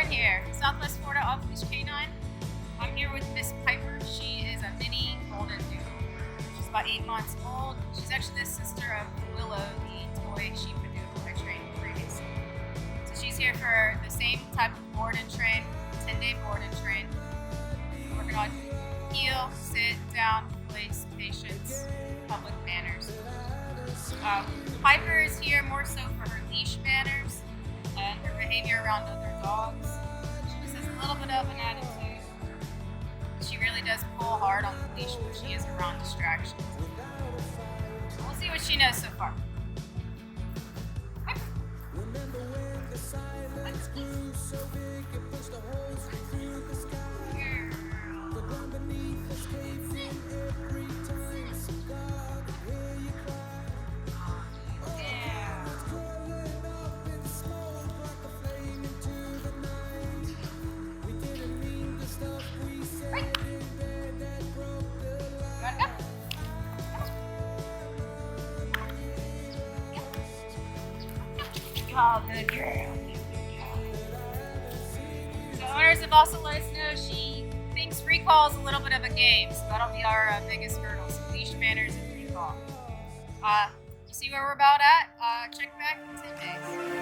Lauren here, Southwest Florida Off-Leash Canine. I'm here with Miss Piper. She is a mini Goldendoodle. She's about 8 months old. She's actually the sister of Willow, the toy sheepadoodle I trained previously. So she's here for the same type of board and train, 10-day board and train. Working on heel, sit, down, place, patience, public manners. Piper is here more so for her leash manners and her behavior around other dogs. She just has a little bit of an attitude. She really does pull hard on the leash when she is around distractions. We'll see what she knows so far. Oh, good girl. So owners have also let us know she thinks recall is a little bit of a game, so that'll be our biggest hurdle, so leash manners and recall. You see where we're about at? Check back in 10 days.